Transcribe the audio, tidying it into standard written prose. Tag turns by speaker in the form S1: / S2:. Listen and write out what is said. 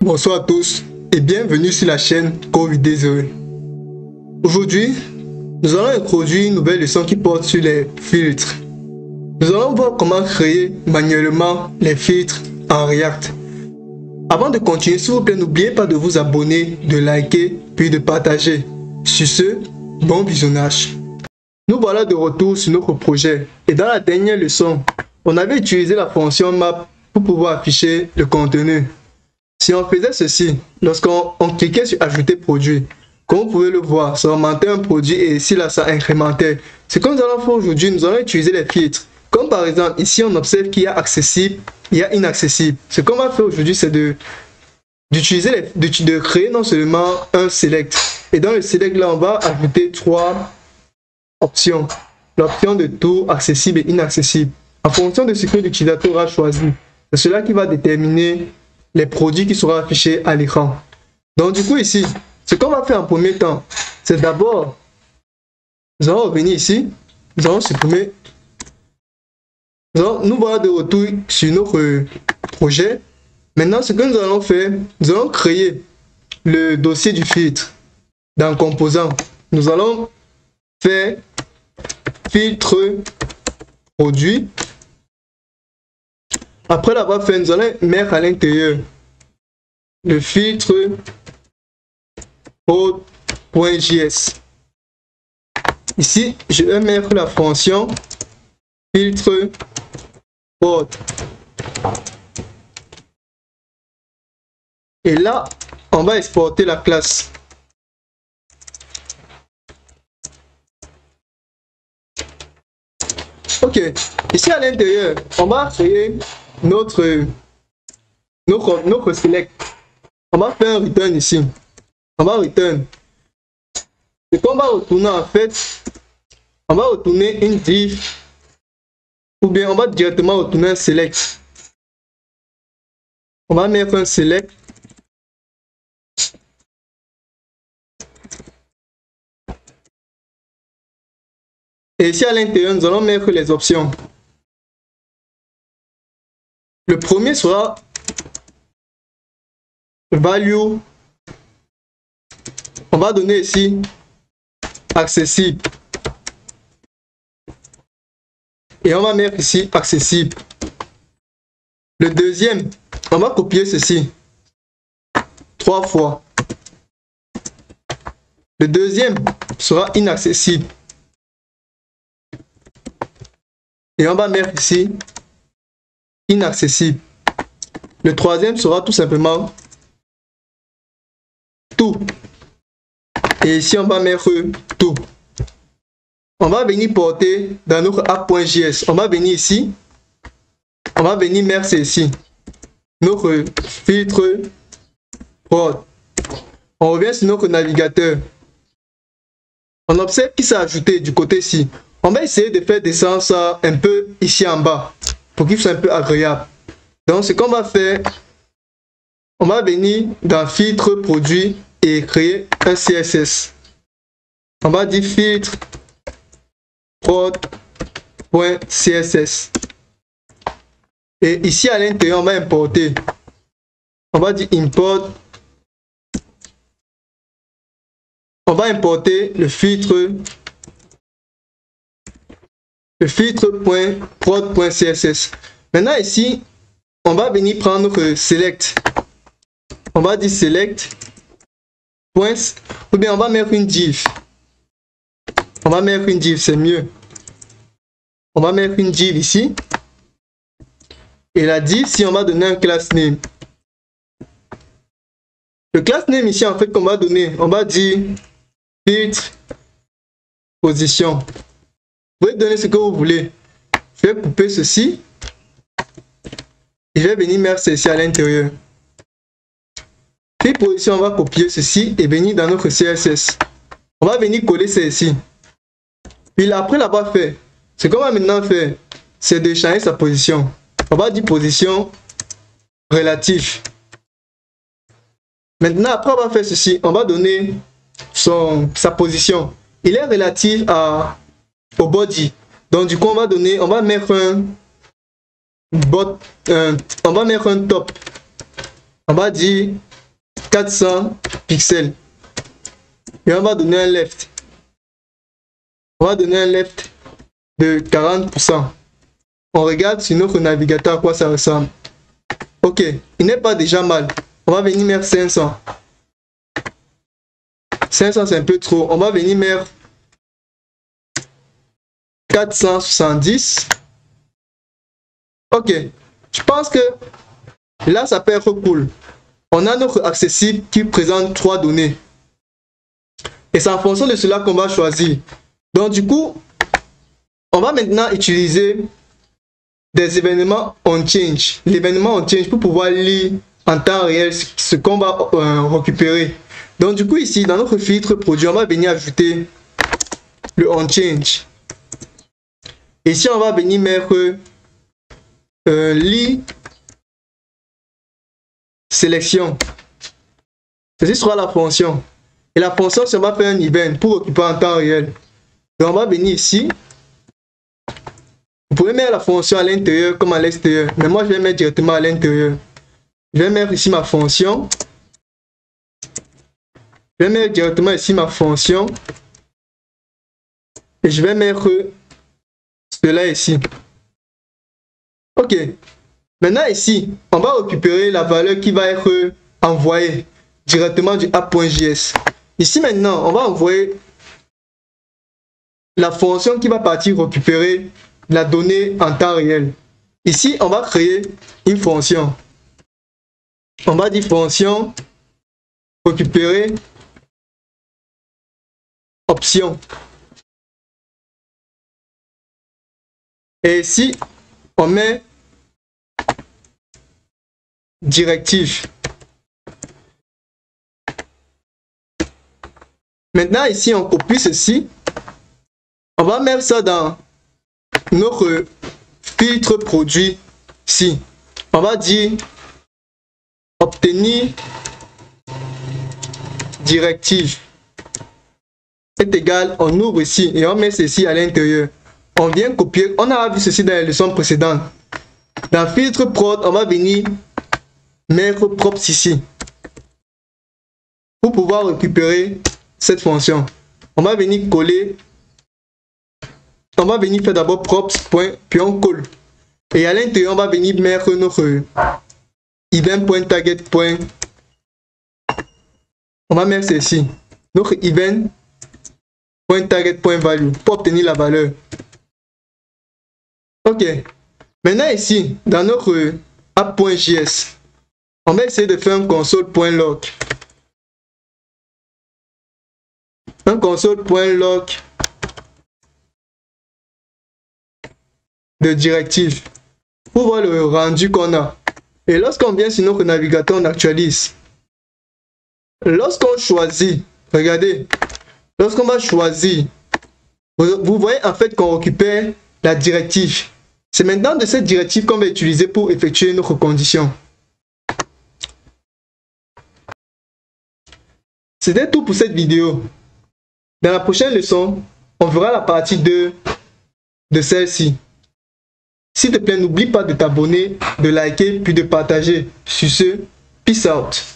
S1: Bonsoir à tous et bienvenue sur la chaîne Covid-19. Aujourd'hui, nous allons introduire une nouvelle leçon qui porte sur les filtres. Nous allons voir comment créer manuellement les filtres en React. Avant de continuer, s'il vous plaît, n'oubliez pas de vous abonner, de liker, puis de partager. Sur ce, bon visionnage. Nous voilà de retour sur notre projet et dans la dernière leçon, on avait utilisé la fonction map pour pouvoir afficher le contenu. Si on faisait ceci, lorsqu'on cliquait sur ajouter produit, comme vous pouvez le voir, ça augmentait un produit et ici là ça incrémentait. Ce que nous allons faire aujourd'hui, nous allons utiliser les filtres. Comme par exemple, ici on observe qu'il y a accessible, il y a inaccessible. Ce qu'on va faire aujourd'hui, c'est de créer non seulement un select. Et dans le select là, on va ajouter 3 options. L'option de tout, accessible et inaccessible. En fonction de ce que l'utilisateur aura choisi. C'est cela qui va déterminer les produits qui seront affichés à l'écran. Donc du coup ici, ce qu'on va faire en premier temps, c'est d'abord, nous allons revenir ici, nous allons supprimer. Nous voilà de retour sur notre projet. Maintenant, ce que nous allons faire, nous allons créer le dossier du filtre dans composant. Nous allons faire filtre produit. Après l'avoir fait, nous allons mettre à l'intérieur le filtre code.js. Ici, je vais mettre la fonction filtre code. Et là, on va exporter la classe. Ok, ici à l'intérieur, on va créer notre select. On va faire un return ici. On va return. Ce qu'on va retourner en fait, on va retourner une div ou bien on va directement retourner un select. On va mettre un select. Et ici à l'intérieur, nous allons mettre les options. Le premier sera value. On va donner ici accessible. Et on va mettre ici accessible. Le deuxième, on va copier ceci 3 fois. Le deuxième sera inaccessible. Et on va mettre ici inaccessible. Le troisième sera tout simplement tout. Et ici on va mettre tout. On va venir porter dans notre app.js. On va venir ici. On va venir mettre ici notre filtre prod. On revient sur notre navigateur. On observe qu'il s'est ajouté du côté-ci. On va essayer de faire descendre ça un peu ici en bas pour qu'il soit un peu agréable. Donc ce qu'on va faire, on va venir dans filtre produit et créer un CSS. On va dire filtre prod.css. Et ici à l'intérieur, on va importer. On va dire import. On va importer le filtre prod.css. Maintenant ici, on va venir prendre notre select. On va dire select. Ou bien on va mettre une div. On va mettre une div, c'est mieux. On va mettre une div ici. Et la div, si on va donner un class name. Le class name ici, en fait, qu'on va donner, on va dire filtre position. Vous pouvez donner ce que vous voulez. Je vais couper ceci. Et je vais venir mettre ceci à l'intérieur. Puis position, on va copier ceci et venir dans notre CSS. On va venir coller ceci. Puis après l'avoir fait, ce qu'on va maintenant faire, c'est de changer sa position. On va dire position relative. Maintenant, après avoir fait ceci, on va donner sa position. Il est relatif au body. Donc du coup, on va mettre un top. On va dire 400 pixels. Et on va donner un left. On va donner un left de 40%. On regarde sur notre navigateur à quoi ça ressemble. Ok, il n'est pas déjà mal. On va venir mettre 500. 500 c'est un peu trop. On va venir mettre 470. Ok, je pense que là ça peut être cool. On a notre accessible qui présente 3 données. Et c'est en fonction de cela qu'on va choisir. Donc du coup, on va maintenant utiliser des événements on-change. L'événement on-change pour pouvoir lire en temps réel ce qu'on va récupérer. Donc du coup ici, dans notre filtre produit, on va venir ajouter le on-change. Ici, on va venir mettre lit sélection. Ceci sera la fonction. Et la fonction, c'est on va faire un event pour récupérer en temps réel. Donc on va venir ici. Vous pouvez mettre la fonction à l'intérieur comme à l'extérieur. Mais moi, je vais mettre directement à l'intérieur. Je vais mettre ici ma fonction. Je vais mettre directement ici ma fonction. Et je vais mettre cela ici. Ok. Maintenant ici, on va récupérer la valeur qui va être envoyée directement du app.js. Ici maintenant, on va envoyer la fonction qui va partir récupérer la donnée en temps réel. Ici, on va créer une fonction. On va dire fonction récupérer option. Et ici, on met directive. Maintenant, ici, on copie ceci. On va mettre ça dans notre filtre produit ici. On va dire obtenir directive est égal, on ouvre ici et on met ceci à l'intérieur. On vient copier, on a vu ceci dans les leçons précédentes. Dans filtre prod, on va venir mettre props ici pour pouvoir récupérer cette fonction. On va venir coller. On va venir faire d'abord props, puis on colle. Et à l'intérieur, on va venir mettre notre event.target. On va mettre ceci. Notre event.target.value pour obtenir la valeur. Ok. Maintenant ici, dans notre app.js, on va essayer de faire un console.log. Un console.log de directive pour voir le rendu qu'on a. Et lorsqu'on vient sur notre navigateur, on actualise. Lorsqu'on choisit, regardez, lorsqu'on va choisir, vous voyez en fait qu'on récupère la directive. C'est maintenant de cette directive qu'on va utiliser pour effectuer notre condition. C'était tout pour cette vidéo. Dans la prochaine leçon, on verra la partie 2 de celle-ci. S'il te plaît, n'oublie pas de t'abonner, de liker, puis de partager. Sur ce, peace out.